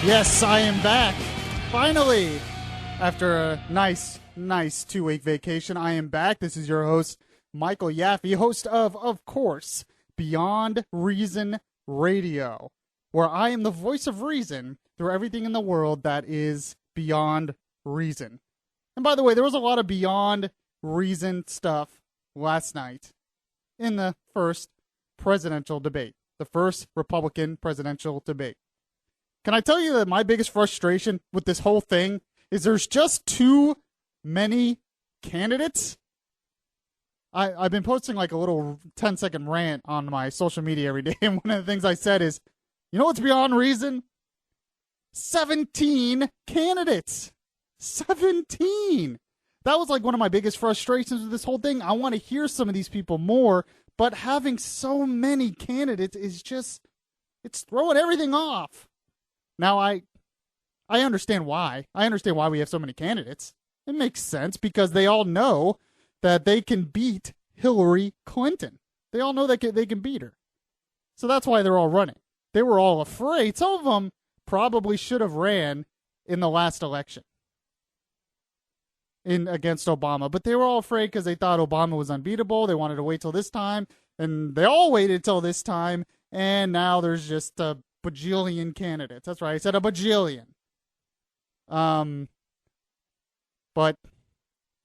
Yes, I am back. Finally, after a nice 2-week vacation, I am back. This is your host, Michael Yaffee, host of course, Beyond Reason Radio, where I am the voice of reason through everything in the world that is beyond reason. And by the way, there was a lot of beyond reason stuff last night in the first presidential debate, the first Republican presidential debate. Can I tell you that my biggest frustration with this whole thing is there's just too many candidates? I've been posting like a little 10-second rant on my social media every day, and one of the things I said is, you know what's beyond reason? 17 candidates. 17. That was like one of my biggest frustrations with this whole thing. I want to hear some of these people more, but having so many candidates is just, it's throwing everything off. Now, I understand why. I understand why we have so many candidates. It makes sense because they all know that they can beat Hillary Clinton. They all know that they can beat her. So that's why they're all running. They were all afraid. Some of them probably should have ran in the last election against Obama, but they were all afraid because they thought Obama was unbeatable. They wanted to wait till this time, and they all waited till this time, and now there's just a bajillion candidates. That's right, I said a bajillion. But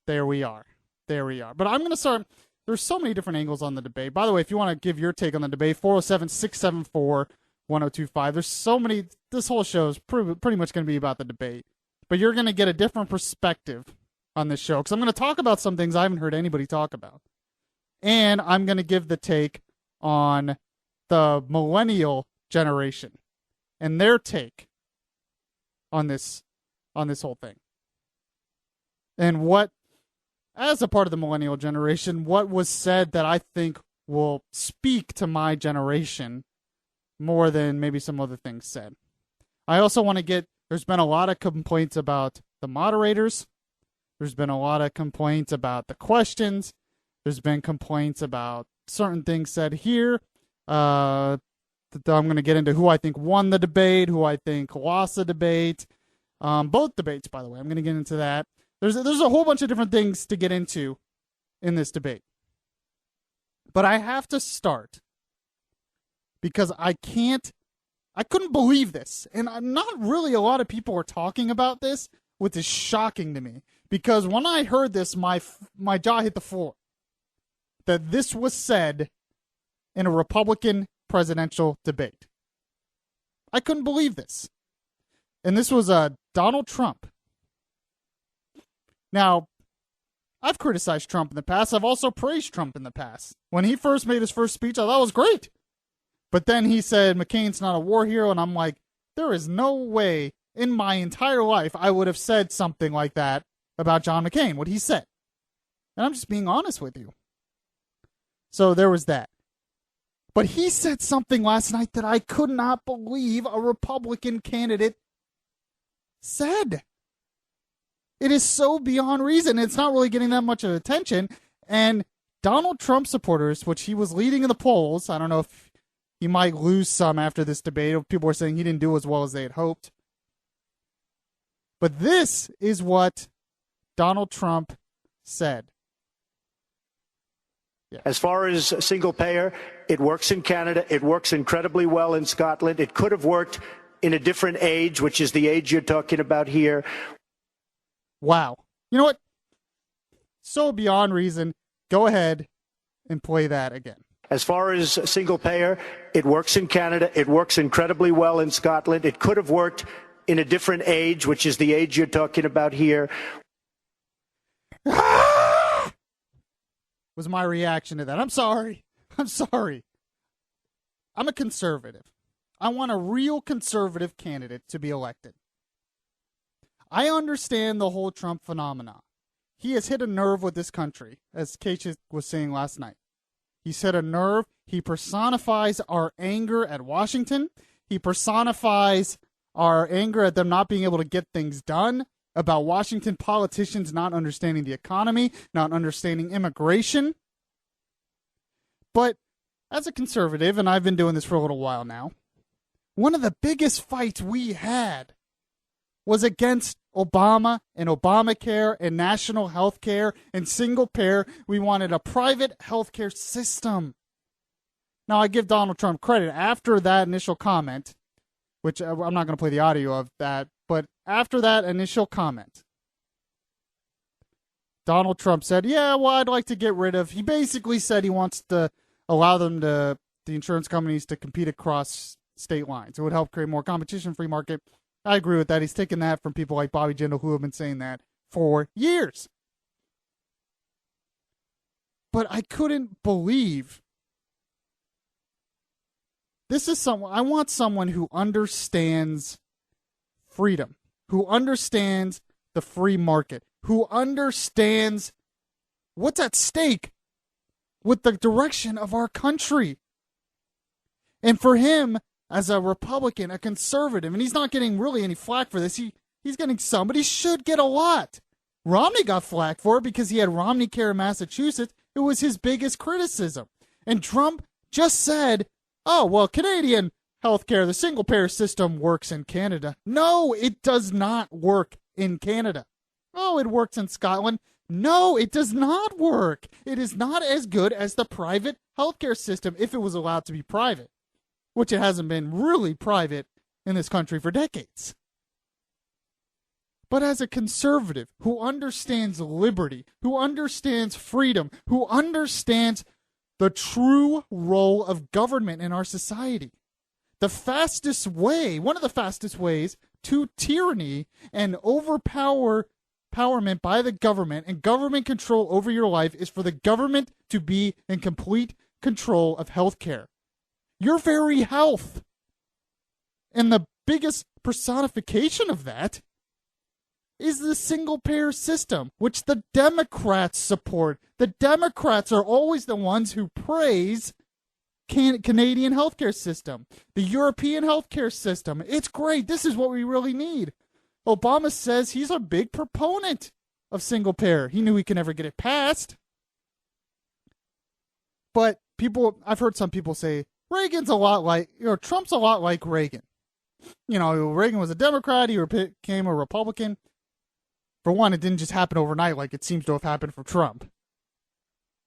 there we are. But I'm going to start. There's so many different angles on the debate. By the way, if you want to give your take on the debate, 407-674-1025. There's so many. This whole show is pretty much going to be about the debate. But you're going to get a different perspective on this show because I'm going to talk about some things I haven't heard anybody talk about. And I'm going to give the take on the millennial generation and their take on this whole thing. And what, as a part of the millennial generation, what was said that I think will speak to my generation more than maybe some other things said. I also want to there's been a lot of complaints about the moderators. There's been a lot of complaints about the questions. There's been complaints about certain things said here. I'm going to get into who I think won the debate, who I think lost the debate. Both debates, by the way. I'm going to get into that. There's a whole bunch of different things to get into in this debate. But I have to start because I couldn't believe this. And not really a lot of people are talking about this, which is shocking to me. Because when I heard this, my jaw hit the floor. That this was said in a Republican presidential debate. I couldn't believe this. And this was Donald Trump. Now, I've criticized Trump in the past. I've also praised Trump in the past. When he first made his first speech, I thought it was great. But then he said McCain's not a war hero, and I'm like, there is no way in my entire life I would have said something like that about John McCain, what he said. And I'm just being honest with you. So there was that. But he said something last night that I could not believe a Republican candidate said. It is so beyond reason. It's not really getting that much of attention. And Donald Trump supporters, which he was leading in the polls, I don't know if he might lose some after this debate. People were saying he didn't do as well as they had hoped. But this is what Donald Trump said. Yeah. As far as single payer, it works in Canada. It works incredibly well in Scotland. It could have worked in a different age, which is the age you're talking about here. Wow. You know what? So beyond reason. Go ahead and play that again. As far as single payer, it works in Canada. It works incredibly well in Scotland. It could have worked in a different age, which is the age you're talking about here. Was my reaction to that. I'm sorry. I'm a conservative. I want a real conservative candidate to be elected. I understand the whole Trump phenomenon. He has hit a nerve with this country, as Keisha was saying last night. He's hit a nerve. He personifies our anger at Washington. He personifies our anger at them not being able to get things done, about Washington politicians not understanding the economy, not understanding immigration. But as a conservative, and I've been doing this for a little while now, One of the biggest fights we had was against Obama and Obamacare and national health care and single payer. We wanted a private health care system. Now, I give Donald Trump credit. After that initial comment, which I'm not going to play the audio of that, but after that initial comment, Donald Trump said, yeah, well, I'd like to get rid of, he basically said he wants to allow them to, the insurance companies to compete across state lines. It would help create more competition, free market. I agree with that. He's taken that from people like Bobby Jindal who have been saying that for years. But I couldn't believe this is someone, I want someone who understands freedom, who understands the free market, who understands what's at stake with the direction of our country. And for him, as a Republican, a conservative, and he's not getting really any flack for this, he's getting some, but he should get a lot. Romney got flack for it because he had Romney Care in Massachusetts. It was his biggest criticism. And Trump just said, oh, well, Canadian healthcare, the single-payer system works in Canada. No, it does not work in Canada. Oh, it works in Scotland. No, it does not work. It is not as good as the private healthcare system if it was allowed to be private, which it hasn't been really private in this country for decades. But as a conservative who understands liberty, who understands freedom, who understands the true role of government in our society, the fastest way, one of the fastest ways to tyranny and empowerment by the government and government control over your life is for the government to be in complete control of healthcare. Your very health. And the biggest personification of that is the single-payer system, which the Democrats support. The Democrats are always the ones who praise Canadian healthcare system, the European healthcare system. It's great. This is what we really need. Obama says he's a big proponent of single-payer. He knew he could never get it passed. But I've heard some people say, Reagan's a lot like, Trump's a lot like Reagan. Reagan was a Democrat, he became a Republican. For one, it didn't just happen overnight like it seems to have happened for Trump.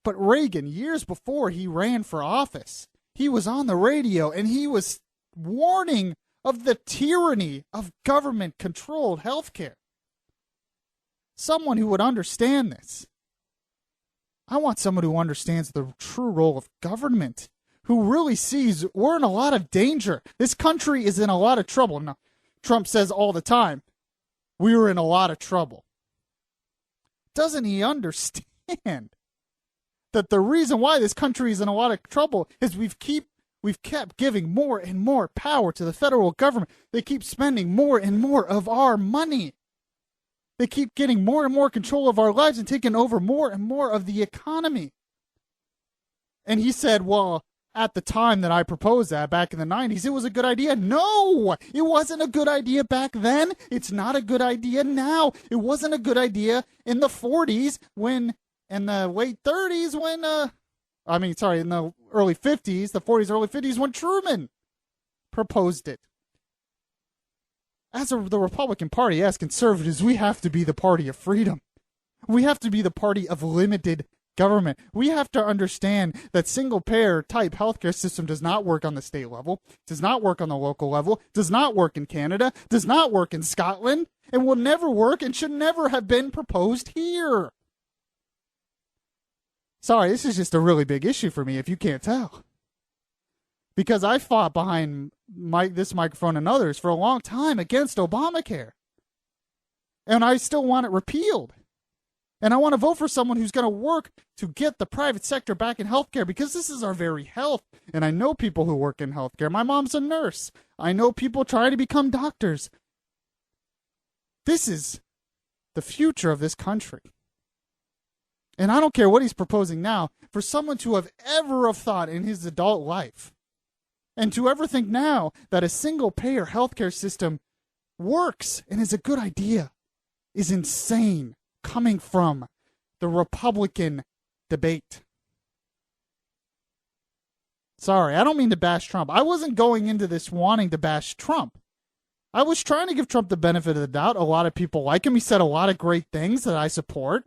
But Reagan, years before he ran for office, he was on the radio and he was warning of the tyranny of government-controlled healthcare. Someone who would understand this. I want someone who understands the true role of government, who really sees we're in a lot of danger. This country is in a lot of trouble. Now, Trump says all the time, we were in a lot of trouble. Doesn't he understand that the reason why this country is in a lot of trouble is we've kept giving more and more power to the federal government. They keep spending more and more of our money. They keep getting more and more control of our lives and taking over more and more of the economy. And he said, well, at the time that I proposed that back in the 90s, it was a good idea. No, it wasn't a good idea back then. It's not a good idea now. It wasn't a good idea in the 40s in the late 30s in the early 50s, the 40s, early 50s when Truman proposed it. As the Republican Party, as conservatives, we have to be the party of freedom. We have to be the party of limited government. We have to understand that single-payer type healthcare system does not work on the state level, does not work on the local level, does not work in Canada, does not work in Scotland, and will never work and should never have been proposed here. Sorry, this is just a really big issue for me if you can't tell. Because I fought behind this microphone and others for a long time against Obamacare. And I still want it repealed. And I want to vote for someone who's going to work to get the private sector back in healthcare because this is our very health. And I know people who work in healthcare. My mom's a nurse. I know people trying to become doctors. This is the future of this country. And I don't care what he's proposing now, for someone to have ever thought in his adult life and to ever think now that a single-payer healthcare system works and is a good idea is insane, coming from the Republican debate. Sorry, I don't mean to bash Trump. I wasn't going into this wanting to bash Trump. I was trying to give Trump the benefit of the doubt. A lot of people like him. He said a lot of great things that I support.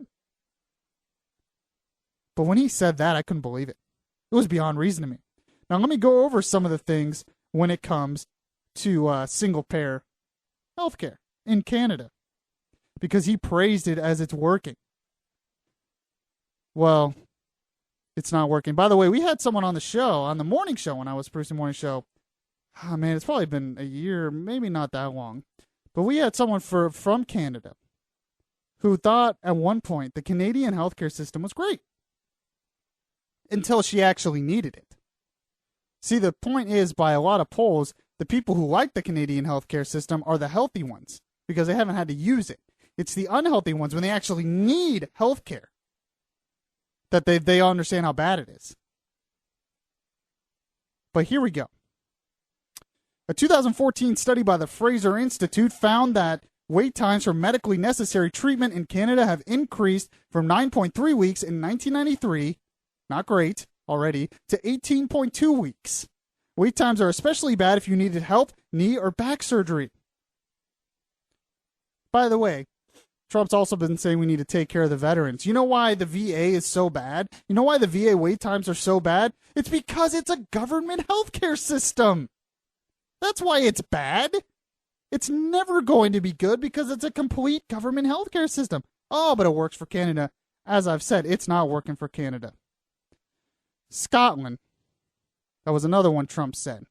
But when he said that, I couldn't believe it. It was beyond reason to me. Now, let me go over some of the things when it comes to single-payer healthcare in Canada, because he praised it as it's working. Well, it's not working. By the way, we had someone on the show, on the morning show when I was producing the morning show. Oh, man, it's probably been a year, maybe not that long. But we had someone from Canada who thought at one point the Canadian healthcare system was great until she actually needed it. See, the point is, by a lot of polls, the people who like the Canadian healthcare system are the healthy ones because they haven't had to use it. It's the unhealthy ones when they actually need healthcare that they understand how bad it is. But here we go. A 2014 study by the Fraser Institute found that wait times for medically necessary treatment in Canada have increased from 9.3 weeks in 1993, not great already, to 18.2 weeks. Wait times are especially bad if you needed help, knee, or back surgery. By the way, Trump's also been saying we need to take care of the veterans. You know why the VA is so bad? You know why the VA wait times are so bad? It's because it's a government healthcare system. That's why it's bad. It's never going to be good because it's a complete government healthcare system. Oh, but it works for Canada. As I've said, it's not working for Canada. Scotland. That was another one Trump said.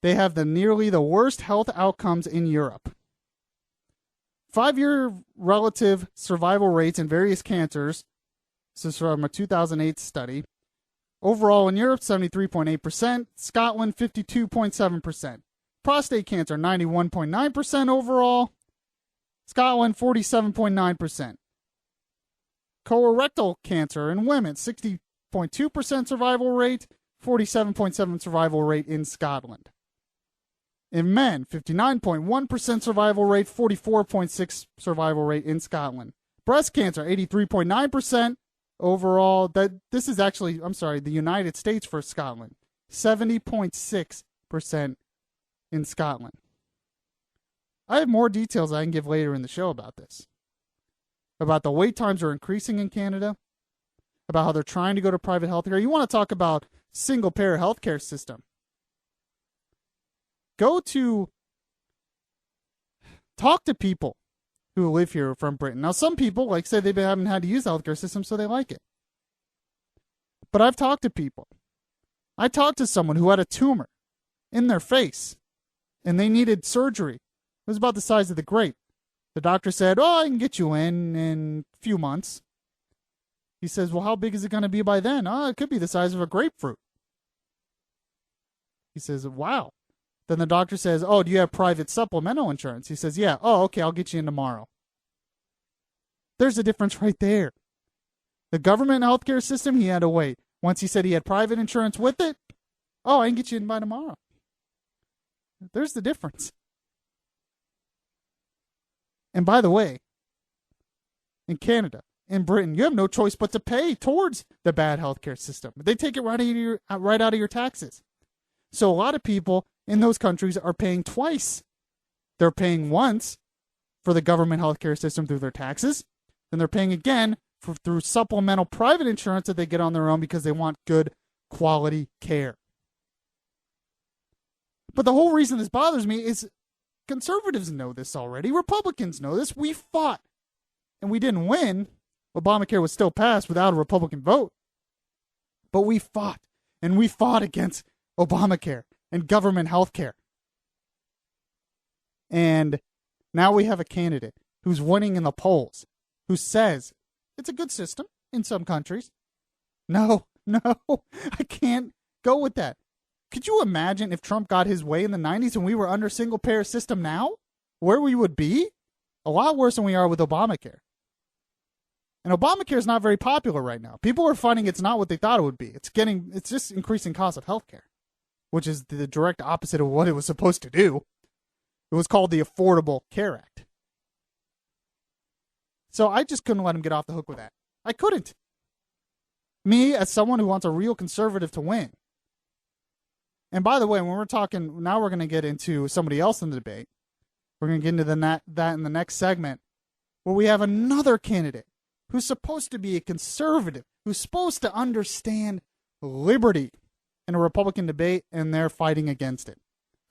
They have nearly the worst health outcomes in Europe. 5-year relative survival rates in various cancers. This is from a 2008 study. Overall in Europe, 73.8%. Scotland, 52.7%. Prostate cancer, 91.9% overall. Scotland, 47.9%. Colorectal cancer in women, 60.2% survival rate, 47.7% survival rate in Scotland. In men, 59.1% survival rate, 44.6% survival rate in Scotland. Breast cancer, 83.9% overall. This is actually, the United States for Scotland. 70.6% in Scotland. I have more details I can give later in the show about this. About the wait times are increasing in Canada. About how they're trying to go to private healthcare. You want to talk about single-payer healthcare system. Talk to people who live here from Britain. Now, some people, say they haven't had to use the healthcare system, so they like it. But I've talked to people. I talked to someone who had a tumor in their face, and they needed surgery. It was about the size of the grape. The doctor said, I can get you in a few months. He says, well, how big is it going to be by then? It could be the size of a grapefruit. He says, wow. Then the doctor says, do you have private supplemental insurance? He says, yeah. Okay, I'll get you in tomorrow. There's a difference right there. The government healthcare system, he had to wait. Once he said he had private insurance with it, I can get you in by tomorrow. There's the difference. And by the way, in Canada, in Britain, you have no choice but to pay towards the bad healthcare system. They take it right out of your taxes. So a lot of people in those countries are paying twice. They're paying once for the government healthcare system through their taxes, then they're paying again through supplemental private insurance that they get on their own because they want good quality care. But the whole reason this bothers me is conservatives know this already. Republicans know this. We fought, and we didn't win. Obamacare was still passed without a Republican vote. But we fought, and we fought against Obamacare and government health care. And now we have a candidate who's winning in the polls, who says it's a good system in some countries. No, I can't go with that. Could you imagine if Trump got his way in the 90s and we were under single-payer system now? Where we would be? A lot worse than we are with Obamacare. And Obamacare is not very popular right now. People are finding it's not what they thought it would be. It's just increasing cost of healthcare, which is the direct opposite of what it was supposed to do. It was called the Affordable Care Act. So I just couldn't let him get off the hook with that. I couldn't. Me, as someone who wants a real conservative to win. And by the way, when we're talking, now we're going to get into somebody else in the debate. We're going to get into that in the next segment, where we have another candidate who's supposed to be a conservative, who's supposed to understand liberty in a Republican debate, and they're fighting against it.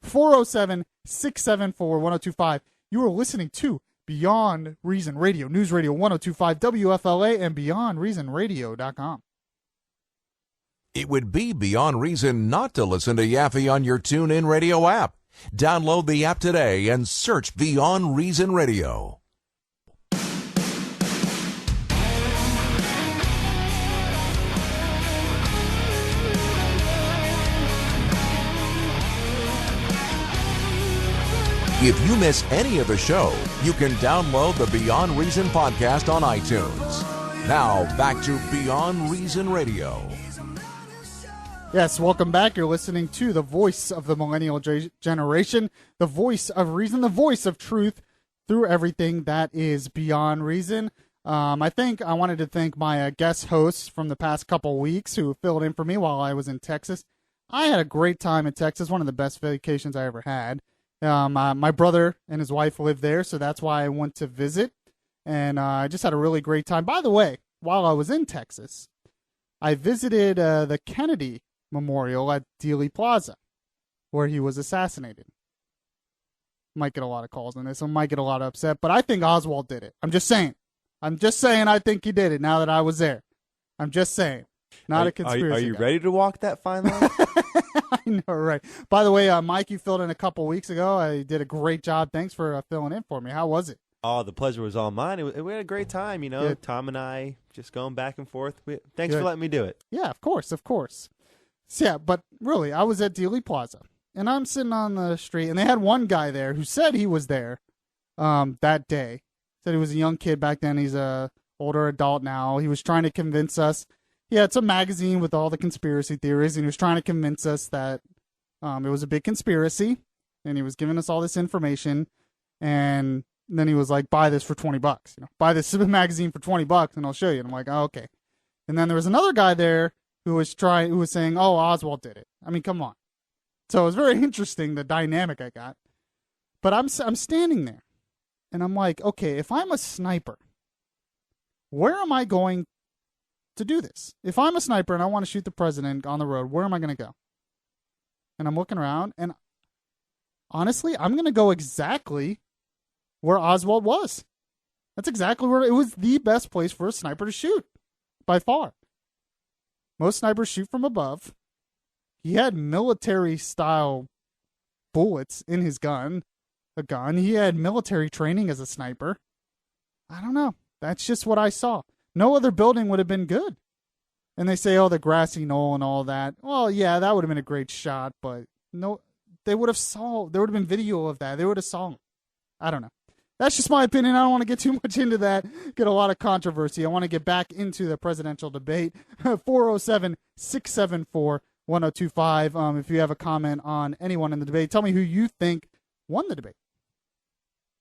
407-674-1025. You are listening to Beyond Reason Radio, News Radio 1025 WFLA, and BeyondReasonRadio.com. It would be beyond reason not to listen to Yaffee on your TuneIn Radio app. Download the app today and search Beyond Reason Radio. If you miss any of the show, you can download the Beyond Reason podcast on iTunes. Now, back to Beyond Reason Radio. Yes, welcome back. You're listening to the voice of the millennial generation, the voice of reason, the voice of truth through everything that is beyond reason. I wanted to thank my guest hosts from the past couple weeks who filled in for me while I was in Texas. I had a great time in Texas, one of the best vacations I ever had. My brother and his wife live there, so that's why I went to visit, and I just had a really great time. By the way, while I was in Texas, I visited the Kennedy Memorial at Dealey Plaza, where he was assassinated. Might get a lot of calls on this. I might get a lot upset, but I think Oswald did it. I'm just saying I think he did it now that I was there. I'm just saying. Not a conspiracy. Are you ready to walk that fine line? I know, right? By the way, Mike, you filled in a couple weeks ago. I did a great job. Thanks for filling in for me. How was it? Oh, the pleasure was all mine. We had a great time, Good. Tom and I just going back and forth. Thanks for letting me do it. Yeah, of course. So, yeah, but really, I was at Dealey Plaza, and I'm sitting on the street, and they had one guy there who said he was there that day. Said he was a young kid back then. He's a older adult now. He was trying to convince us. He had some magazine with all the conspiracy theories, and he was trying to convince us that it was a big conspiracy, and he was giving us all this information, and then he was like, buy this for $20, buy this magazine for $20 and I'll show you. And I'm like, oh, okay. And then there was another guy there who was saying, oh, Oswald did it. I mean, come on. So it was very interesting, the dynamic I got. But I'm standing there, and I'm like, okay, if I'm a sniper, where am I going to do this? If I'm a sniper and I want to shoot the president on the road, where am I going to go? And I'm looking around, and honestly, I'm going to go exactly where Oswald was. That's exactly where it was, the best place for a sniper to shoot, by far. Most snipers shoot from above. He had military-style bullets in his gun. He had military training as a sniper. I don't know. That's just what I saw. No other building would have been good. And they say, oh, the grassy knoll and all that. Well, yeah, that would have been a great shot, but no, there would have been video of that. They would have saw him. I don't know. That's just my opinion. I don't want to get too much into that, get a lot of controversy. I want to get back into the presidential debate. 407-674-1025. If you have a comment on anyone in the debate, tell me who you think won the debate.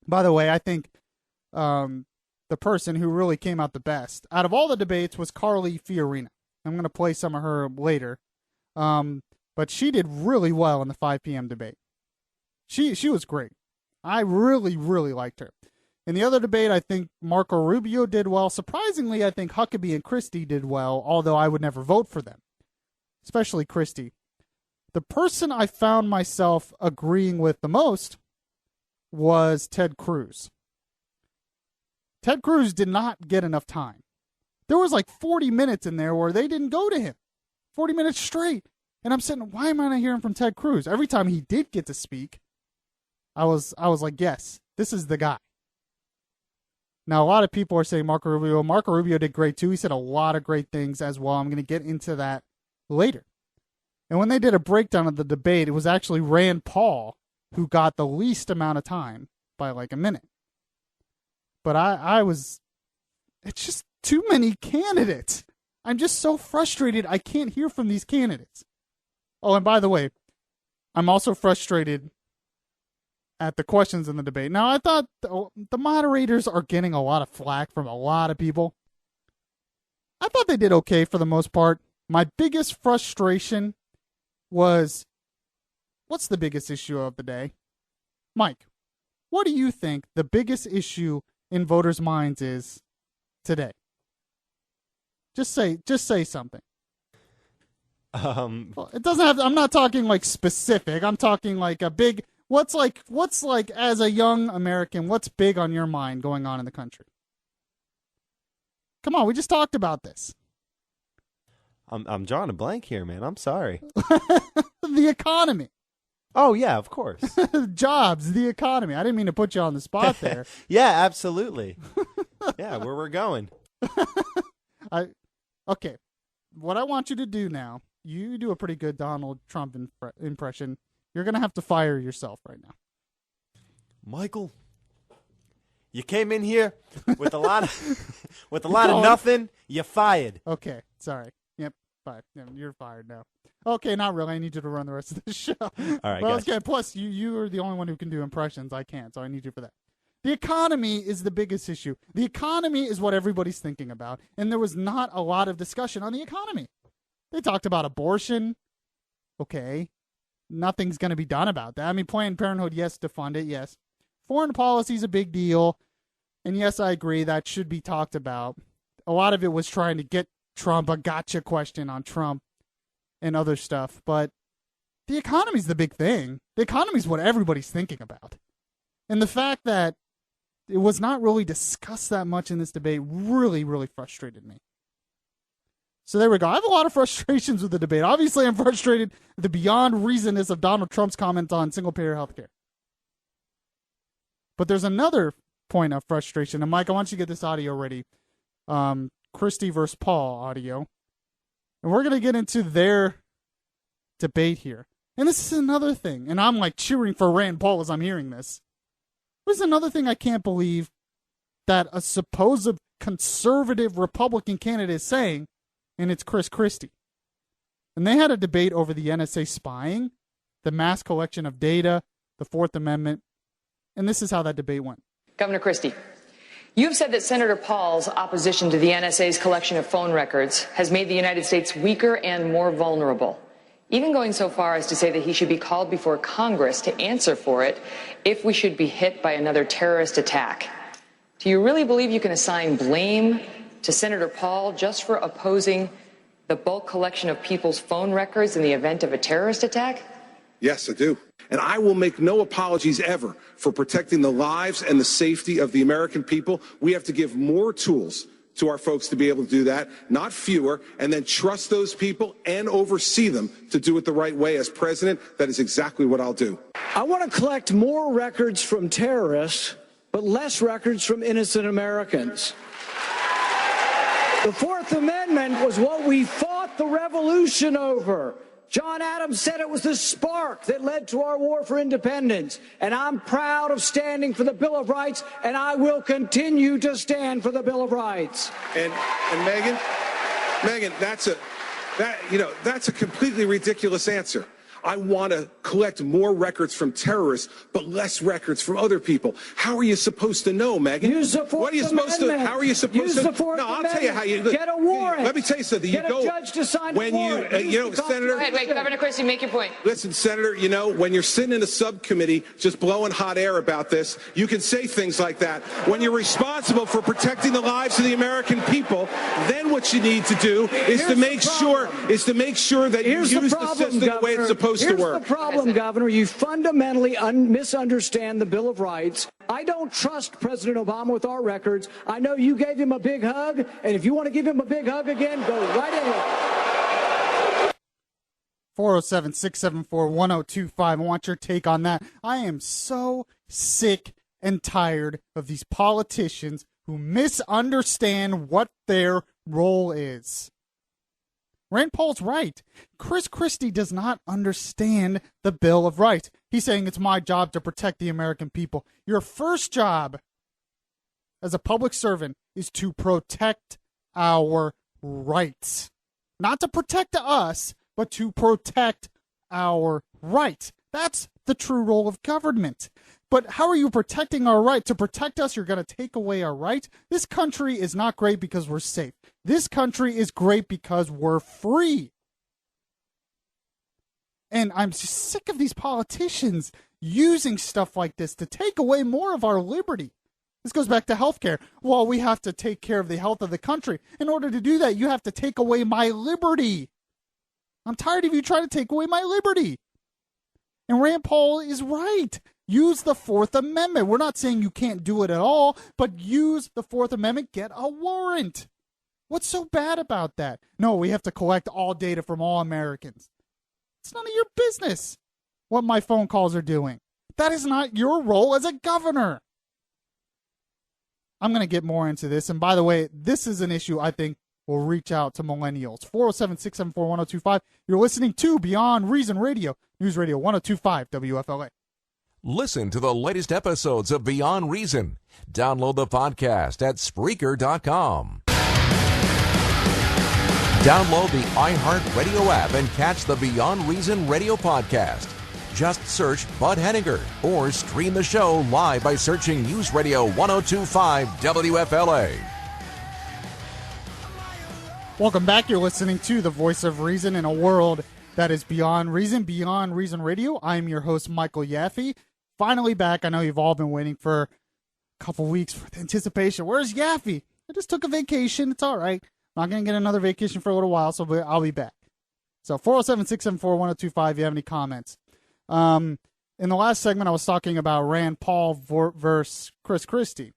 By the way, I think the person who really came out the best out of all the debates was Carly Fiorina. I'm going to play some of her later. But she did really well in the 5 p.m. debate. She was great. I really, really liked her. In the other debate, I think Marco Rubio did well. Surprisingly, I think Huckabee and Christie did well, although I would never vote for them, especially Christie. The person I found myself agreeing with the most was Ted Cruz. Ted Cruz did not get enough time. There was like 40 minutes in there where they didn't go to him. 40 minutes straight. And I'm sitting, why am I not hearing from Ted Cruz? Every time he did get to speak, I was like, yes, this is the guy. Now, a lot of people are saying Marco Rubio. Marco Rubio did great, too. He said a lot of great things as well. I'm going to get into that later. And when they did a breakdown of the debate, it was actually Rand Paul who got the least amount of time by like a minute. But it's just too many candidates. I'm just so frustrated I can't hear from these candidates. Oh, and by the way, I'm also frustrated at the questions in the debate. Now, I thought the moderators are getting a lot of flack from a lot of people. I thought they did okay for the most part. My biggest frustration was, what's the biggest issue of the day? Mike, what do you think the biggest issue in voters' minds is today? Just say something. Well, it doesn't have. I'm not talking like specific. I'm talking like a big. What's like as a young American? What's big on your mind going on in the country? Come on, we just talked about this. I'm drawing a blank here, man. I'm sorry. The economy. Oh yeah, of course. Jobs, the economy. I didn't mean to put you on the spot there. Yeah, absolutely. Yeah, where we're going. Okay. What I want you to do now, you do a pretty good Donald Trump impression. You're going to have to fire yourself right now. Michael, you came in here with a lot of nothing. You're fired. Okay, sorry. Yep, fired. Yeah, you're fired now. Okay, not really. I need you to run the rest of the show. All right, well, gotcha. okay. Plus, you are the only one who can do impressions. I can't, so I need you for that. The economy is the biggest issue. The economy is what everybody's thinking about, and there was not a lot of discussion on the economy. They talked about abortion. Okay, nothing's going to be done about that. I mean, Planned Parenthood, yes, to fund it, yes. Foreign policy is a big deal, and yes, I agree that should be talked about. A lot of it was trying to get Trump a gotcha question on Trump and other stuff, but the economy's the big thing. The economy's what everybody's thinking about. And the fact that it was not really discussed that much in this debate really, really frustrated me. So there we go. I have a lot of frustrations with the debate. Obviously, I'm frustrated at the beyond reasonness of Donald Trump's comment on single-payer health care. But there's another point of frustration. And, Mike, I want you to get this audio ready. Christie versus Paul audio. And we're going to get into their debate here. And this is another thing. And I'm, like, cheering for Rand Paul as I'm hearing this. There's another thing I can't believe that a supposed conservative Republican candidate is saying, and it's Christie. And they had a debate over the NSA spying, the mass collection of data, the Fourth Amendment, and this is how that debate went. Governor Christie, you have said that Senator Paul's opposition to the NSA's collection of phone records has made the United States weaker and more vulnerable, even going so far as to say that he should be called before Congress to answer for it if we should be hit by another terrorist attack. Do you really believe you can assign blame to Senator Paul just for opposing the bulk collection of people's phone records in the event of a terrorist attack? Yes, I do. And I will make no apologies ever for protecting the lives and the safety of the American people. We have to give more tools to our folks to be able to do that, not fewer, and then trust those people and oversee them to do it the right way. As president, that is exactly what I'll do. I want to collect more records from terrorists, but less records from innocent Americans. The Fourth Amendment was what we fought the revolution over. John Adams said it was the spark that led to our war for independence. And I'm proud of standing for the Bill of Rights, and I will continue to stand for the Bill of Rights. And Megan, that's a completely ridiculous answer. I want to collect more records from terrorists, but less records from other people. How are you supposed to know, Megan? Use the Fourth Amendment. How are you supposed Use to? the Fourth No, I'll Amendment. tell you how you. Get a warrant. Let me tell you something. Get a judge to sign when a warrant. Senator. Wait, Governor Christie, make your point. Listen, Senator, when you're sitting in a subcommittee just blowing hot air about this, you can say things like that. When you're responsible for protecting the lives of the American people, then what you need to do is to make sure that you use the system the way it's supposed to work. Here's the problem, Governor. You fundamentally misunderstand the Bill of Rights. I don't trust President Obama with our records. I know you gave him a big hug, and if you want to give him a big hug again, go right ahead. 407-674-1025. I want your take on that. I am so sick and tired of these politicians who misunderstand what their role is. Rand Paul's right. Christie does not understand the Bill of Rights. He's saying it's my job to protect the American people. Your first job as a public servant is to protect our rights. Not to protect us, but to protect our rights. That's the true role of government. But how are you protecting our right? To protect us, you're going to take away our rights? This country is not great because we're safe. This country is great because we're free. And I'm just sick of these politicians using stuff like this to take away more of our liberty. This goes back to healthcare. Well, we have to take care of the health of the country. In order to do that, you have to take away my liberty. I'm tired of you trying to take away my liberty. And Rand Paul is right. Use the Fourth Amendment. We're not saying you can't do it at all, but use the Fourth Amendment. Get a warrant. What's so bad about that? No, we have to collect all data from all Americans. It's none of your business what my phone calls are doing. That is not your role as a governor. I'm going to get more into this. And by the way, this is an issue I think will reach out to millennials. 407-674-1025. You're listening to Beyond Reason Radio, News Radio 1025 WFLA. Listen to the latest episodes of Beyond Reason. Download the podcast at Spreaker.com. Download the iHeartRadio app and catch the Beyond Reason radio podcast. Just search Bud Henninger or stream the show live by searching News Radio 1025 WFLA. Welcome back. You're listening to the Voice of Reason in a world that is Beyond Reason Radio. I'm your host, Michael Yaffee. Finally back. I know you've all been waiting for a couple weeks for the anticipation. Where's Yaffee? I just took a vacation. It's all right. I'm not going to get another vacation for a little while, so I'll be back. So 407-674-1025 if you have any comments. In the last segment, I was talking about Rand Paul versus Christie.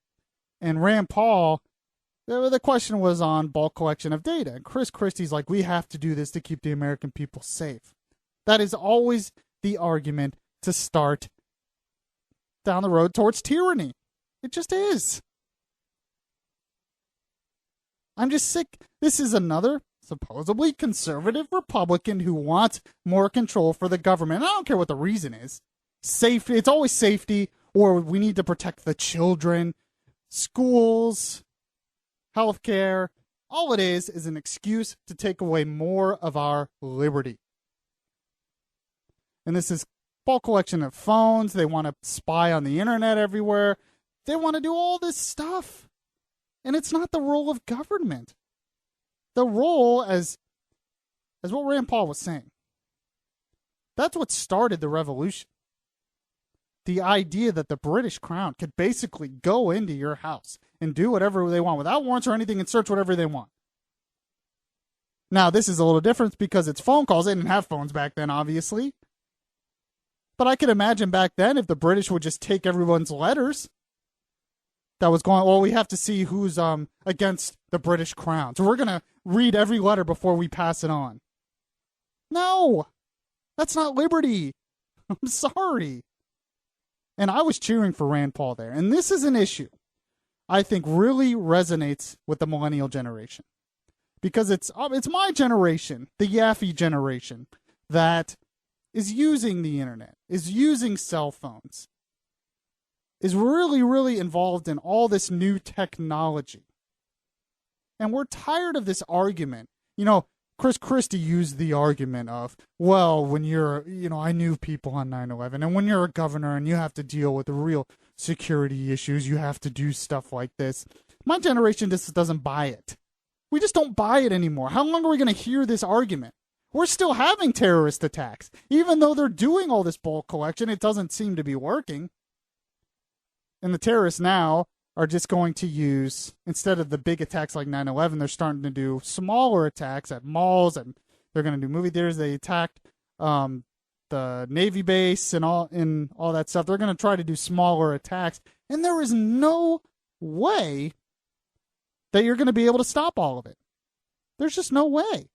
And Rand Paul, the question was on bulk collection of data. And Christie's like, we have to do this to keep the American people safe. That is always the argument to start down the road towards tyranny. It just is. I'm just sick. This is another supposedly conservative Republican who wants more control for the government. I don't care what the reason is. Safety. It's always safety, or we need to protect the children, schools, healthcare. All it is an excuse to take away more of our liberty. And this is bulk collection of phones. They want to spy on the internet everywhere. They want to do all this stuff. And it's not the role of government. The role, as what Rand Paul was saying, that's what started the revolution. The idea that the British Crown could basically go into your house and do whatever they want without warrants or anything and search whatever they want. Now, this is a little different because it's phone calls. They didn't have phones back then, obviously. But I could imagine back then if the British would just take everyone's letters that was going, well, we have to see who's against the British Crown. So we're going to read every letter before we pass it on. No, that's not liberty. I'm sorry. And I was cheering for Rand Paul there. And this is an issue I think really resonates with the millennial generation. Because it's my generation, the Yaffee generation, that is using the internet, is using cell phones, is really, really involved in all this new technology. And we're tired of this argument. You know, Christie used the argument of, well, when you're, I knew people on 9/11, and when you're a governor and you have to deal with the real security issues, you have to do stuff like this. My generation just doesn't buy it. We just don't buy it anymore. How long are we going to hear this argument? We're still having terrorist attacks. Even though they're doing all this bulk collection, it doesn't seem to be working. And the terrorists now are just going to use, instead of the big attacks like 9/11, they're starting to do smaller attacks at malls, and they're going to do movie theaters. They attacked the Navy base and all that stuff. They're going to try to do smaller attacks, and there is no way that you're going to be able to stop all of it. There's just no way.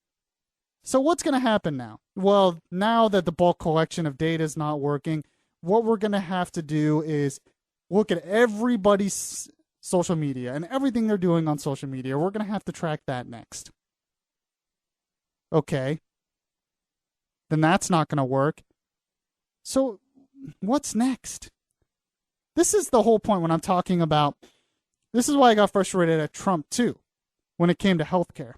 So what's going to happen now? Well, now that the bulk collection of data is not working, what we're going to have to do is look at everybody's social media and everything they're doing on social media. We're going to have to track that next. Okay. Then that's not going to work. So what's next? This is the whole point when I'm talking about, this is why I got frustrated at Trump too, when it came to healthcare.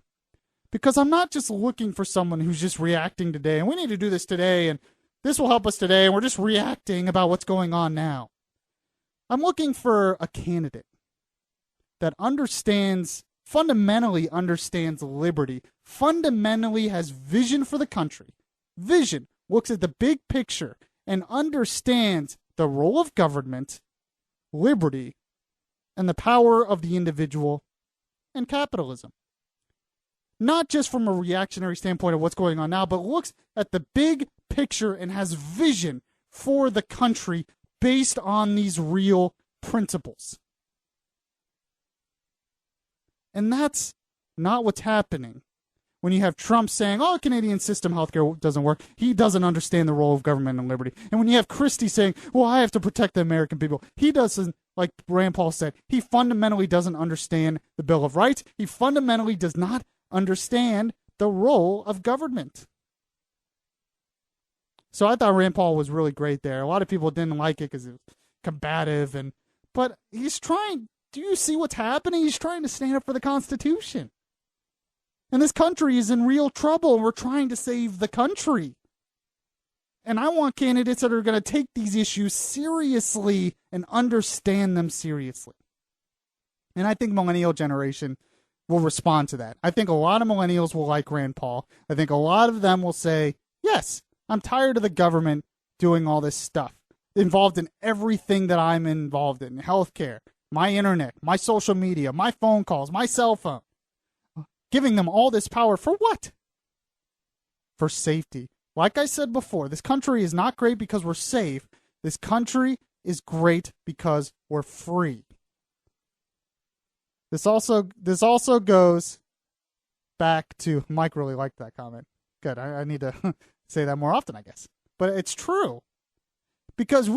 Because I'm not just looking for someone who's just reacting today, and we need to do this today, and this will help us today, and we're just reacting about what's going on now. I'm looking for a candidate that fundamentally understands liberty, fundamentally has vision for the country, looks at the big picture, and understands the role of government, liberty, and the power of the individual and capitalism. Not just from a reactionary standpoint of what's going on now, but looks at the big picture and has vision for the country based on these real principles. And that's not what's happening. When you have Trump saying, oh, Canadian system healthcare doesn't work, he doesn't understand the role of government and liberty. And when you have Christie saying, well, I have to protect the American people, he doesn't, like Rand Paul said, he fundamentally doesn't understand the Bill of Rights. He fundamentally does not understand the role of government. So I thought Rand Paul was really great there. A lot of people didn't like it because it was combative, but he's trying. Do you see what's happening? He's trying to stand up for the Constitution. And this country is in real trouble, and we're trying to save the country. And I want candidates that are going to take these issues seriously and understand them seriously. And I think millennial generation will respond to that. I think a lot of millennials will like Rand Paul. I think a lot of them will say, yes, I'm tired of the government doing all this stuff, involved in everything that I'm involved in, healthcare, my internet, my social media, my phone calls, my cell phone. Giving them all this power for what? For safety. Like I said before, this country is not great because we're safe. This country is great because we're free. This also goes back to Mike. Really liked that comment. Good. I need to say that more often, I guess. But it's true. Because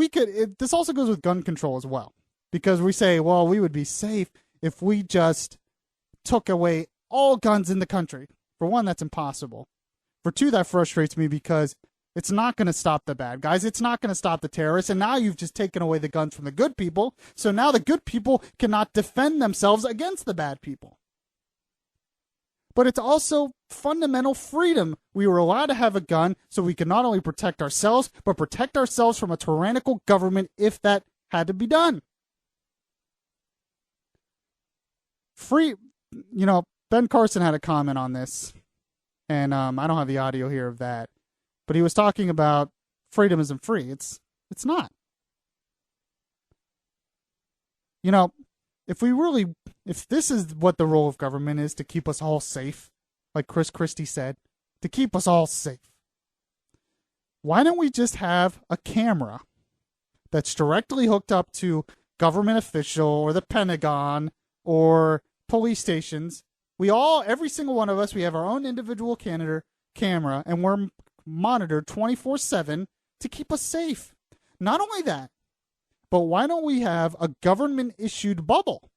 this also goes with gun control as well. Because we say, well, we would be safe if we just took away all guns in the country. For one, that's impossible. For two, that frustrates me because it's not going to stop the bad guys. It's not going to stop the terrorists. And now you've just taken away the guns from the good people. So now the good people cannot defend themselves against the bad people. But it's also fundamental freedom. We were allowed to have a gun so we can not only protect ourselves, but protect ourselves from a tyrannical government if that had to be done. Ben Carson had a comment on this, and I don't have the audio here of that, but he was talking about freedom isn't free. It's not. If this is what the role of government is, to keep us all safe, like Christie said, to keep us all safe, why don't we just have a camera that's directly hooked up to government official or the Pentagon or police stations? Every single one of us, we have our own individual camera, and we're monitored 24/7 to keep us safe. Not only that, but why don't we have a government-issued bubble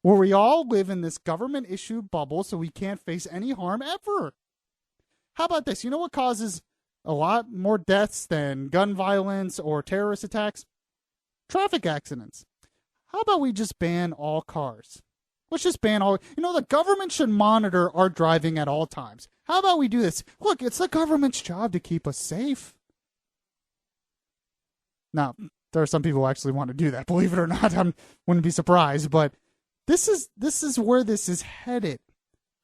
where we all live in this government-issued bubble so we can't face any harm ever? How about this? You know what causes a lot more deaths than gun violence or terrorist attacks? Traffic accidents. How about we just ban all cars? Let's just ban all. The government should monitor our driving at all times. How about we do this? Look, it's the government's job to keep us safe. Now, there are some people who actually want to do that. Believe it or not, I wouldn't be surprised. But this is where this is headed.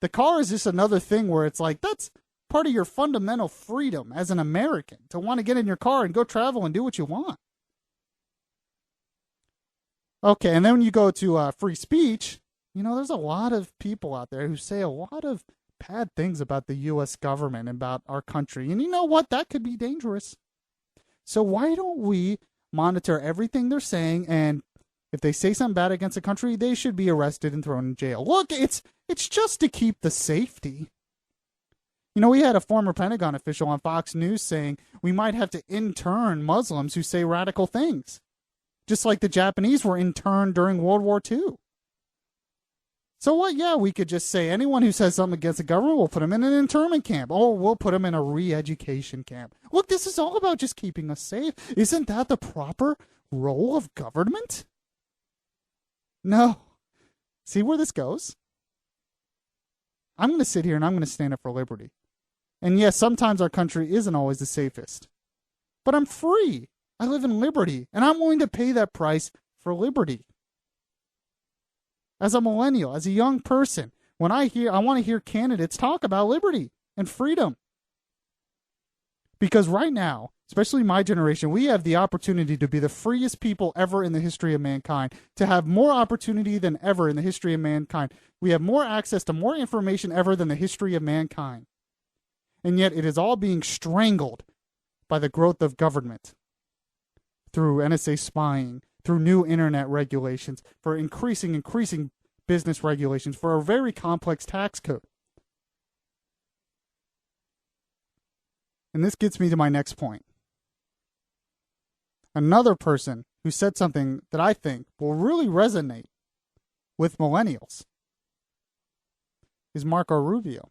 The car is just another thing where it's like, that's part of your fundamental freedom as an American, to want to get in your car and go travel and do what you want. Okay, and then when you go to free speech, there's a lot of people out there who say a lot of bad things about the U.S. government and about our country. And you know what? That could be dangerous. So why don't we monitor everything they're saying, and if they say something bad against the country, they should be arrested and thrown in jail. Look, it's just to keep the safety. We had a former Pentagon official on Fox News saying we might have to intern Muslims who say radical things, just like the Japanese were interned during World War II. So what? Yeah, we could just say anyone who says something against the government, we'll put them in an internment camp, or we'll put them in a re-education camp. Look, this is all about just keeping us safe. Isn't that the proper role of government? No. See where this goes? I'm going to sit here and I'm going to stand up for liberty. And yes, sometimes our country isn't always the safest. But I'm free. I live in liberty, and I'm willing to pay that price for liberty. As a millennial, as a young person, when I want to hear candidates talk about liberty and freedom. Because right now, especially my generation, we have the opportunity to be the freest people ever in the history of mankind, to have more opportunity than ever in the history of mankind. We have more access to more information ever than the history of mankind. And yet it is all being strangled by the growth of government through NSA spying, through new internet regulations, for increasing business regulations, for a very complex tax code. And this gets me to my next point. Another person who said something that I think will really resonate with millennials is Marco Rubio.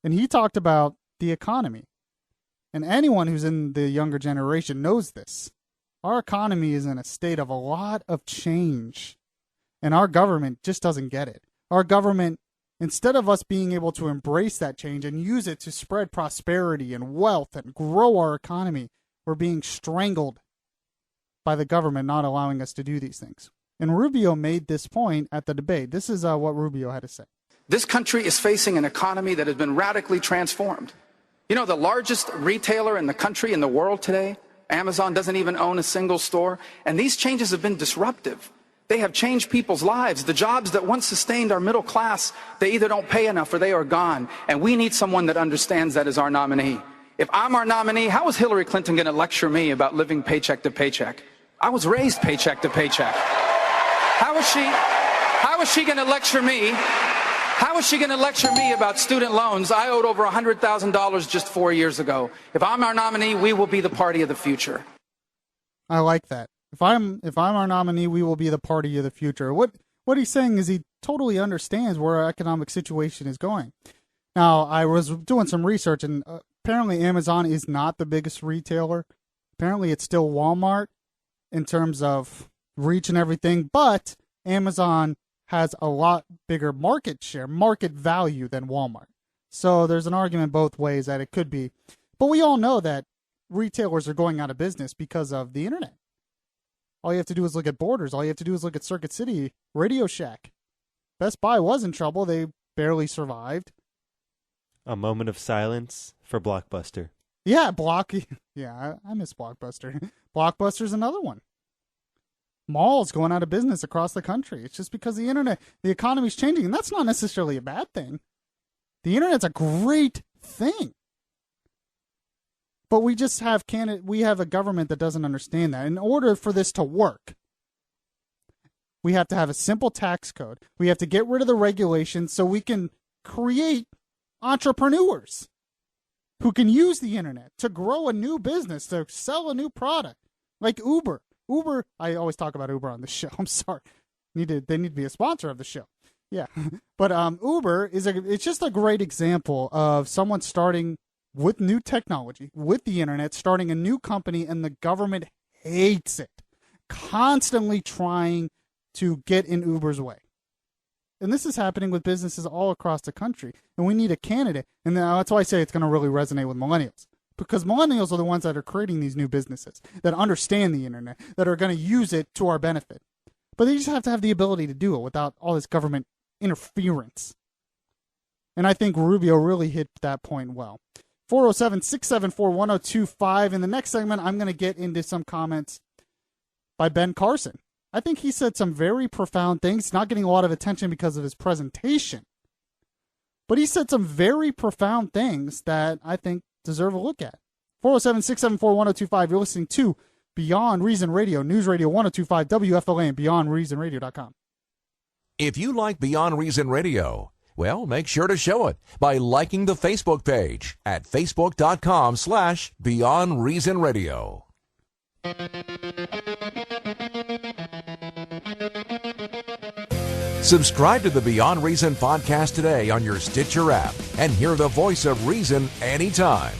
And he talked about the economy. And anyone who's in the younger generation knows this. Our economy is in a state of a lot of change. And our government just doesn't get it. Our government, instead of us being able to embrace that change and use it to spread prosperity and wealth and grow our economy, we're being strangled by the government not allowing us to do these things. And Rubio made this point at the debate. This is what Rubio had to say. This country is facing an economy that has been radically transformed. You know, the largest retailer in the country, in the world today, Amazon, doesn't even own a single store. And these changes have been disruptive. They have changed people's lives. The jobs that once sustained our middle class, they either don't pay enough or they are gone. And we need someone that understands that as our nominee. If I'm our nominee, how is Hillary Clinton going to lecture me about living paycheck to paycheck? I was raised paycheck to paycheck. How is she going to lecture me? How is she going to lecture me about student loans? I owed over $100,000 just 4 years ago. If I'm our nominee, we will be the party of the future. I like that. If I'm our nominee, we will be the party of the future. What he's saying is he totally understands where our economic situation is going. Now, I was doing some research, and apparently Amazon is not the biggest retailer. Apparently it's still Walmart in terms of reach and everything, but Amazon has a lot bigger market share, market value than Walmart. So there's an argument both ways that it could be. But we all know that retailers are going out of business because of the internet. All you have to do is look at Borders. All you have to do is look at Circuit City, Radio Shack. Best Buy was in trouble. They barely survived. A moment of silence for Blockbuster. Yeah, I miss Blockbuster. Blockbuster's another one. Malls going out of business across the country. It's just because the internet, the economy's changing, and that's not necessarily a bad thing. The internet's a great thing. But we just have a government that doesn't understand that. In order for this to work, we have to have a simple tax code. We have to get rid of the regulations so we can create entrepreneurs who can use the internet to grow a new business, to sell a new product, like Uber. Uber, I always talk about Uber on the show. I'm sorry. They need to be a sponsor of the show. Yeah. But Uber it's just a great example of someone starting with new technology, with the internet, starting a new company, and the government hates it. Constantly trying to get in Uber's way. And this is happening with businesses all across the country. And we need a candidate. And that's why I say it's going to really resonate with millennials. Because millennials are the ones that are creating these new businesses, that understand the internet, that are going to use it to our benefit. But they just have to have the ability to do it without all this government interference. And I think Rubio really hit that point well. 407-674-1025. In the next segment, I'm going to get into some comments by Ben Carson. I think he said some very profound things, not getting a lot of attention because of his presentation. But he said some very profound things that I think deserve a look at. 407-674-1025. You're listening to Beyond Reason Radio, News Radio 1025, WFLA, and BeyondReasonRadio.com. If you like Beyond Reason Radio, well, make sure to show it by liking the Facebook page at facebook.com/Beyond Reason Radio. Subscribe to the Beyond Reason podcast today on your Stitcher app and hear the voice of reason anytime.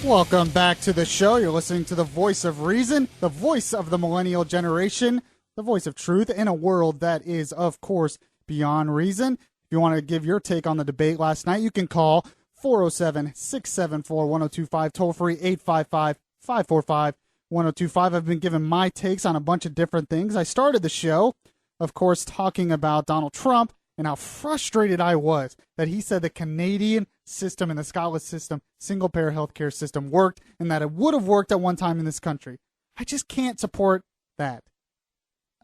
Welcome back to the show. You're listening to the voice of reason, the voice of the millennial generation, the voice of truth in a world that is, of course, beyond reason. If you want to give your take on the debate last night, you can call 407-674-1025, toll free 855-545- 1025. I've been giving my takes on a bunch of different things. I started the show, of course, talking about Donald Trump and how frustrated I was that he said the Canadian system and the Scotland system, single-payer healthcare system, worked and that it would have worked at one time in this country. I just can't support that.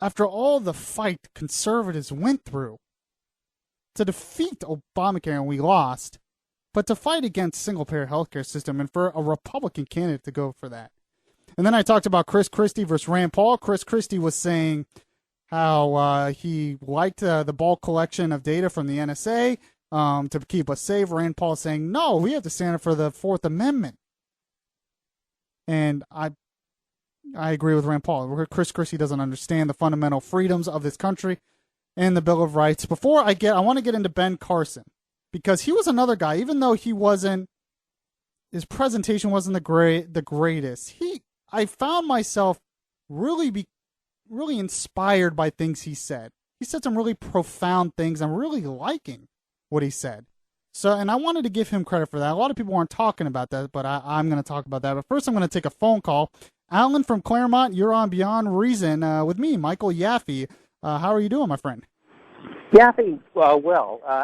After all the fight conservatives went through to defeat Obamacare, and we lost, but to fight against single-payer healthcare system and for a Republican candidate to go for that. And then I talked about Christie versus Rand Paul. Christie was saying how he liked the bulk collection of data from the NSA to keep us safe. Rand Paul saying, no, we have to stand up for the Fourth Amendment. And I agree with Rand Paul. Christie doesn't understand the fundamental freedoms of this country and the Bill of Rights. Before I want to get into Ben Carson, because he was another guy, even though his presentation wasn't the greatest. I found myself really inspired by things he said. He said some really profound things. I'm really liking what he said. So, and I wanted to give him credit for that. A lot of people aren't talking about that, but I'm going to talk about that. But first, I'm going to take a phone call. Alan from Claremont, you're on Beyond Reason with me, Michael Yaffee. How are you doing, my friend? Yaffee,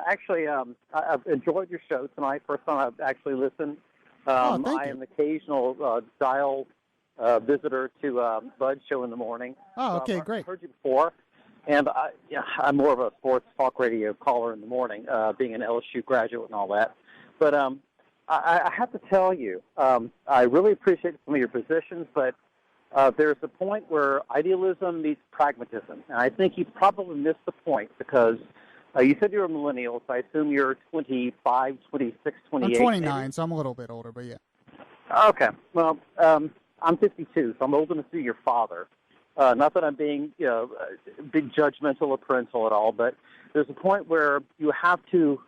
actually, I've enjoyed your show tonight. First time I've actually listened. I am an occasional dial visitor to Bud's show in the morning. Oh, okay, great. I've heard you before, and I'm more of a sports talk radio caller in the morning, being an LSU graduate and all that. But I have to tell you, I really appreciate some of your positions, but there's a point where idealism meets pragmatism. And I think you probably missed the point because you said you're a millennial, so I assume you're 25, 26, 28. I'm 29, maybe? so I'm a little bit older, but yeah. Okay. Well, I'm 52, so I'm old enough to be your father. Not that I'm being big judgmental or parental at all, but there's a point where you have to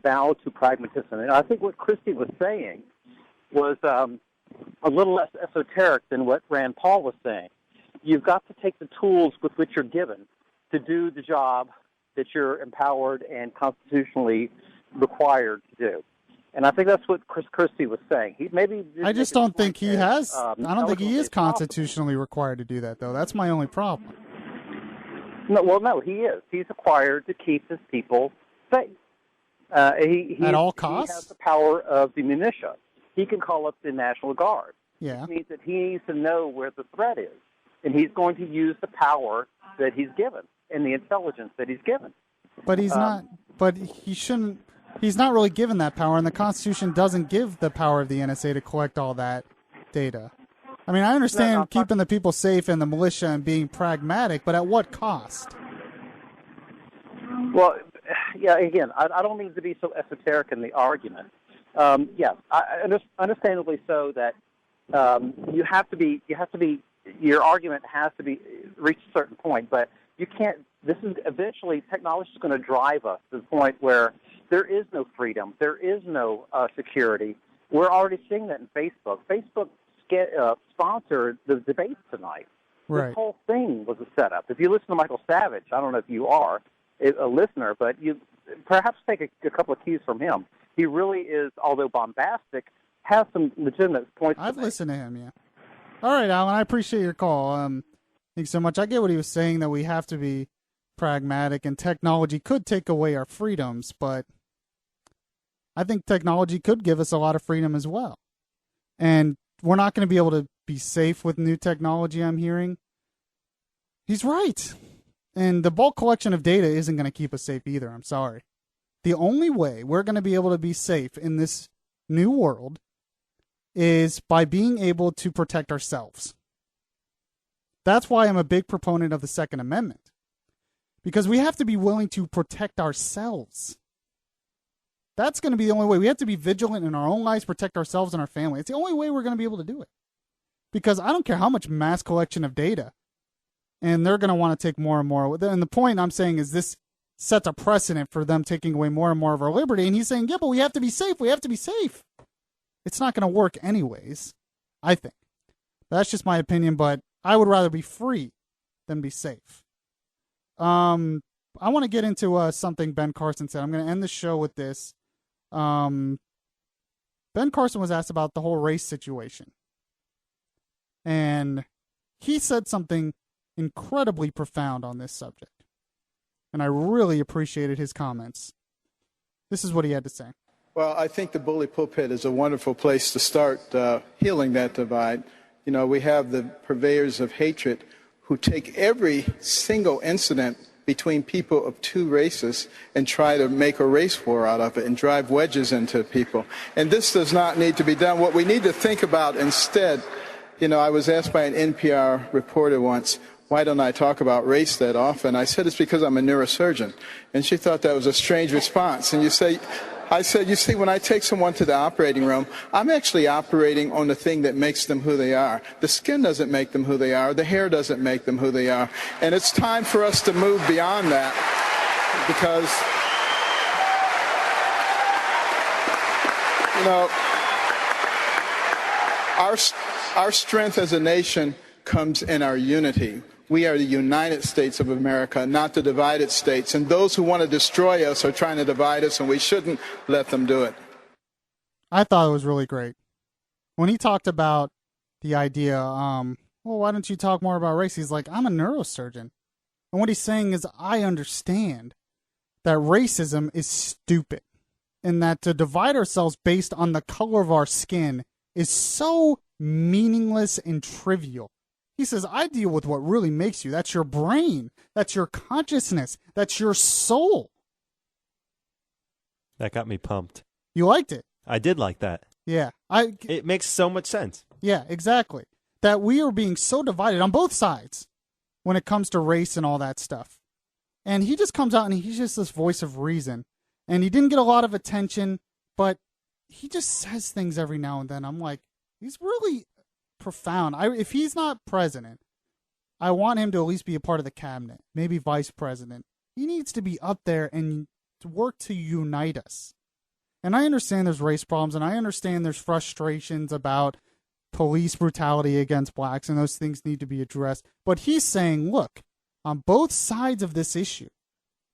bow to pragmatism. And I think what Christie was saying was a little less esoteric than what Rand Paul was saying. You've got to take the tools with which you're given to do the job that you're empowered and constitutionally required to do. And I think that's what Christie was saying. I just don't think he has. I don't think he is constitutionally required to do that, though. That's my only problem. No, he is. He's required to keep his people safe. At all costs? He has the power of the militia. He can call up the National Guard. Yeah. Which means that he needs to know where the threat is. And he's going to use the power that he's given and the intelligence that he's given. But he's not. But he shouldn't. He's not really given that power, and the Constitution doesn't give the power of the NSA to collect all that data. I mean, I understand keeping the people safe and the militia and being pragmatic, but at what cost? Well, yeah, again, I don't mean to be so esoteric in the argument. Yes, understandably so that your argument has to be reach a certain point, but you can't. This is eventually technology is going to drive us to the point where there is no freedom, there is no security. We're already seeing that in Facebook. Facebook sponsored the debate tonight. Right. This whole thing was a setup. If you listen to Michael Savage, I don't know if you are a listener, but you perhaps take a couple of cues from him. He really is, although bombastic, has some legitimate points. I've listened to him, yeah. All right, Alan, I appreciate your call. Thanks so much. I get what he was saying, that we have to be pragmatic, and technology could take away our freedoms, but I think technology could give us a lot of freedom as well. And we're not going to be able to be safe with new technology, I'm hearing. He's right. And the bulk collection of data isn't going to keep us safe either. I'm sorry. The only way we're going to be able to be safe in this new world is by being able to protect ourselves. That's why I'm a big proponent of the Second Amendment. Because we have to be willing to protect ourselves. That's going to be the only way. We have to be vigilant in our own lives, protect ourselves and our family. It's the only way we're going to be able to do it. Because I don't care how much mass collection of data, and they're going to want to take more and more. And the point I'm saying is this sets a precedent for them taking away more and more of our liberty. And he's saying, yeah, but we have to be safe. We have to be safe. It's not going to work anyways, I think. That's just my opinion, but I would rather be free than be safe. I want to get into something Ben Carson said. I'm going to end the show with this. Ben Carson was asked about the whole race situation. And he said something incredibly profound on this subject. And I really appreciated his comments. This is what he had to say. Well, I think the bully pulpit is a wonderful place to start healing that divide. You know, we have the purveyors of hatred who take every single incident between people of two races and try to make a race war out of it and drive wedges into people. And this does not need to be done. What we need to think about instead, you know, I was asked by an NPR reporter once, why don't I talk about race that often? I said, it's because I'm a neurosurgeon. And she thought that was a strange response. And I said, you see, when I take someone to the operating room, I'm actually operating on the thing that makes them who they are. The skin doesn't make them who they are. The hair doesn't make them who they are. And it's time for us to move beyond that because, you know, our strength as a nation comes in our unity. We are the United States of America, not the divided states. And those who want to destroy us are trying to divide us, and we shouldn't let them do it. I thought it was really great. When he talked about the idea, well, why don't you talk more about race? He's like, I'm a neurosurgeon. And what he's saying is, I understand that racism is stupid. And that to divide ourselves based on the color of our skin is so meaningless and trivial. He says, I deal with what really makes you. That's your brain. That's your consciousness. That's your soul. That got me pumped. You liked it? I did like that. Yeah. It makes so much sense. Yeah, exactly. That we are being so divided on both sides when it comes to race and all that stuff. And he just comes out and he's just this voice of reason. And he didn't get a lot of attention, but he just says things every now and then. I'm like, he's really profound. If he's not president, I want him to at least be a part of the cabinet, maybe vice president. He needs to be up there and to work to unite us. And I understand there's race problems, and I understand there's frustrations about police brutality against blacks, and those things need to be addressed. But he's saying, look, on both sides of this issue,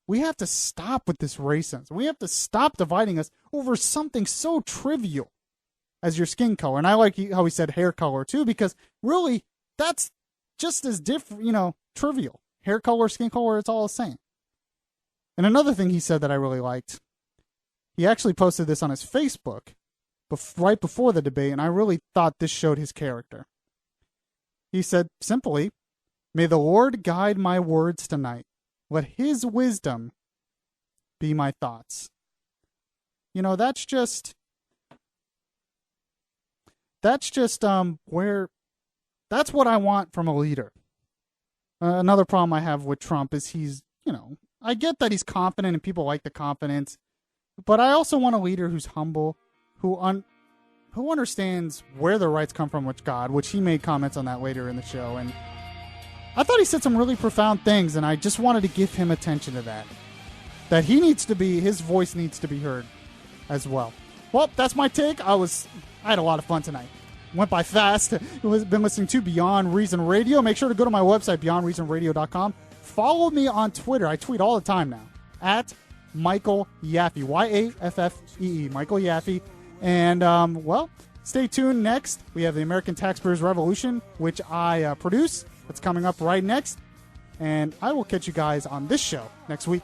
we have to stop with this racism. We have to stop dividing us over something so trivial as your skin color. And I like how he said hair color too, because really that's just as different, trivial. Hair color, skin color, it's all the same. And another thing he said that I really liked, he actually posted this on his Facebook right before the debate, and I really thought this showed his character. He said simply, may the Lord guide my words tonight. Let his wisdom be my thoughts. That's just that's what I want from a leader. Another problem I have with Trump is he's, I get that he's confident and people like the confidence, but I also want a leader who's humble, who understands where the rights come from with God, which he made comments on that later in the show. And I thought he said some really profound things, and I just wanted to give him attention to that. That his voice needs to be heard as well. Well, that's my take. I had a lot of fun tonight. Went by fast. You've been listening to Beyond Reason Radio. Make sure to go to my website, beyondreasonradio.com. Follow me on Twitter. I tweet all the time now. At Michael Yaffee. Yaffee. Michael Yaffee. And, stay tuned. Next, we have the American Taxpayers Revolution, which I produce. That's coming up right next. And I will catch you guys on this show next week.